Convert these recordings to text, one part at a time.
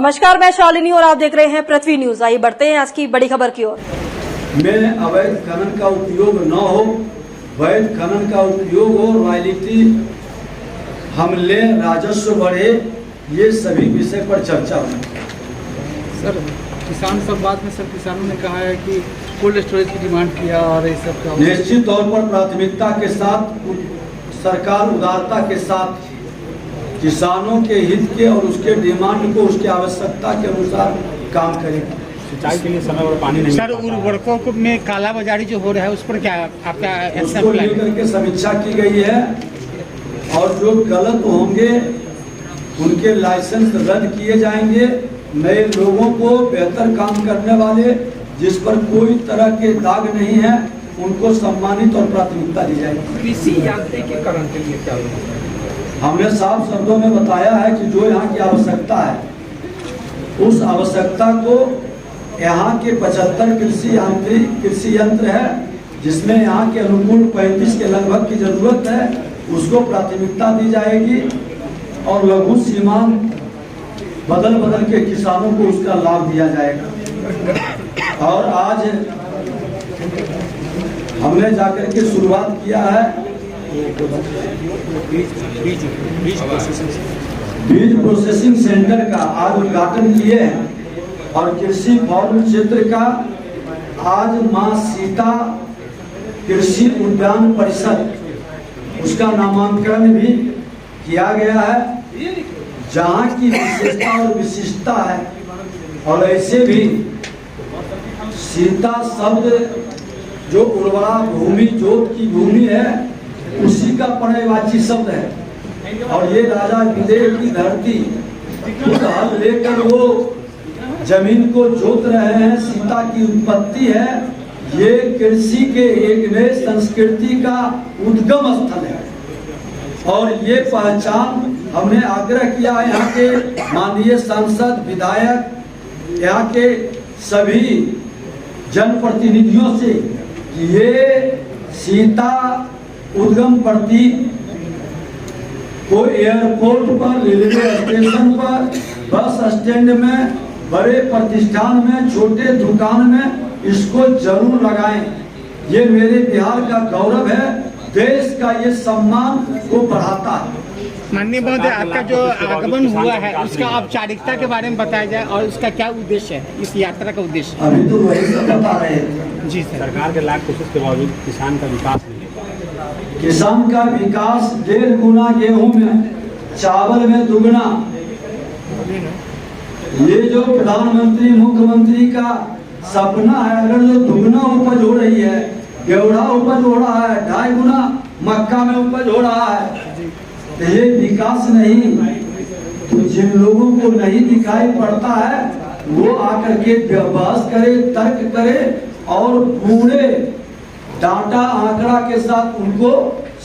नमस्कार, मैं शालिनी और आप देख रहे हैं पृथ्वी न्यूज। आइए बढ़ते हैं आज की बड़ी खबर की ओर। में अवैध खनन का उपयोग न हो, वैध खनन का उपयोग हो, रॉयल्टी हमले, राजस्व बढ़े, ये सभी विषय पर चर्चा हुई। सर, किसान संवाद में सर किसानों ने कहा है कि कोल्ड स्टोरेज की डिमांड किया और ये सब का निश्चित तौर पर प्राथमिकता के साथ सरकार उदारता के साथ किसानों के हित के और उसके डिमांड को उसकी आवश्यकता के अनुसार काम करेगी। सिंचाई के लिए समय और पानी नहीं। सर, उर्वरकों में कालाबाजारी जो हो रहा है उस पर क्या आपका उसको लेकर के समीक्षा की गई है और जो गलत होंगे उनके लाइसेंस रद्द किए जाएंगे। नए लोगों को, बेहतर काम करने वाले जिस पर कोई तरह के दाग नहीं है, उनको सम्मानित और प्राथमिकता दी जाएगी। कृषि यांत्रिकीकरण के लिए क्या होगा? हमने साफ शब्दों में बताया है कि जो यहाँ की आवश्यकता है, उस आवश्यकता को यहाँ के 75 कृषि यंत्र है, जिसमें यहाँ के अनुकूल 35 के लगभग की जरूरत है, उसको प्राथमिकता दी जाएगी और लघु सीमांत बदल के किसानों को उसका लाभ दिया जाएगा। और आज हमने जाकर के शुरुआत किया है बीज प्रोसेसिंग सेंटर का, आज उद्घाटन किए हैं और कृषि फार्म क्षेत्र का आज मां सीता कृषि उद्यान परिषद, उसका नामांकन भी किया गया है, जहां की विशेषता और विशिष्टता है। और ऐसे भी सीता शब्द जो उर्वरा भूमि, जोत की भूमि है, उसी का पर्यायवाची शब्द है। और ये राजा विदेह की धरती खुद हल लेकर वो जमीन को जोत रहे हैं, सीता की उत्पत्ति है। ये कृषि के एक नए संस्कृति का उद्गम स्थल है और ये पहचान हमने आग्रह किया है यहाँ के माननीय सांसद, विधायक, यहाँ के सभी जनप्रतिनिधियों से कि ये सीता उद्गम प्रतीक को एयरपोर्ट पर, रेलवे स्टेशन पर, बस स्टैंड में, बड़े प्रतिष्ठान में, छोटे दुकान में इसको जरूर लगाएं। ये मेरे बिहार का गौरव है, देश का ये सम्मान को बढ़ाता है। माननीय महोदय, आपका जो आगमन हुआ है उसका औपचारिकता के बारे में बताया जाए और उसका क्या उद्देश्य है, इस यात्रा का उद्देश्य? अभी तो वही सब बता रहे थे। जी सर। सरकार के लाख कोशिश के बावजूद किसान का विकास नहीं है। किसान का विकास 1.5 गुना गेहूं में, चावल में दुगना। ये जो प्रधानमंत्री, मुख्यमंत्री का सपना है, अगर जो दुगना उपज हो रही है, गेहूं उपज हो रहा है, 2.5 गुना मक्का में उपज हो रहा है, तो ये विकास नहीं। तो जिन लोगों को नहीं दिखाई पड़ता है वो आकर के बहस करे, तर्क करे और पूरे डाटा आंकड़ा के साथ उनको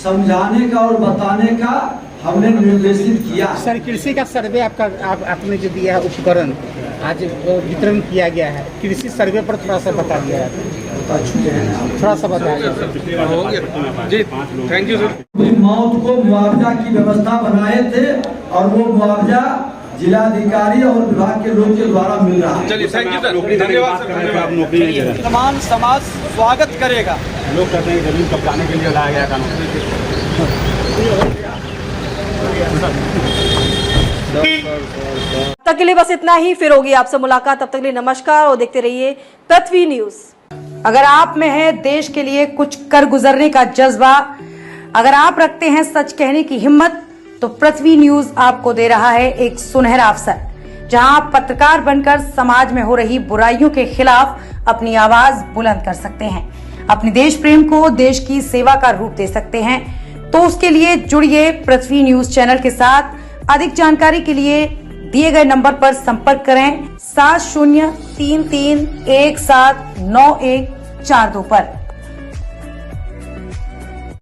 समझाने का और बताने का हमने निर्देशित किया। सर, कृषि का सर्वे आपने जो दिया है उपकरण आज वितरण किया गया है, कृषि सर्वे पर थोड़ा सा बता दिया है, थोड़ा सा बताया जी। Thank you sir. मौत को मुआवजा की व्यवस्था बनाए थे और वो मुआवजा जिलाधिकारी और विभाग के लोग के द्वारा मिल रहा है। चलिए, थैंक यू सर, धन्यवाद सर। आप नौकरी नहीं दे रहे। मुसलमान समाज स्वागत करेगा। लोग कहते हैं जमीन कब्जाने के लिए लाया गया कानून। तब तक के लिए बस इतना ही, फिर होगी आपसे मुलाकात। तब तक के लिए नमस्कार और देखते रहिए पृथ्वी न्यूज। अगर आप में है देश के लिए कुछ कर गुजरने का जज्बा, अगर आप रखते हैं सच कहने की हिम्मत, तो पृथ्वी न्यूज आपको दे रहा है एक सुनहरा अवसर, जहां आप पत्रकार बनकर समाज में हो रही बुराइयों के खिलाफ अपनी आवाज बुलंद कर सकते हैं, अपने देश प्रेम को देश की सेवा का रूप दे सकते हैं। तो उसके लिए जुड़िए पृथ्वी न्यूज चैनल के साथ। अधिक जानकारी के लिए दिए गए नंबर पर संपर्क करें 7033179142 पर।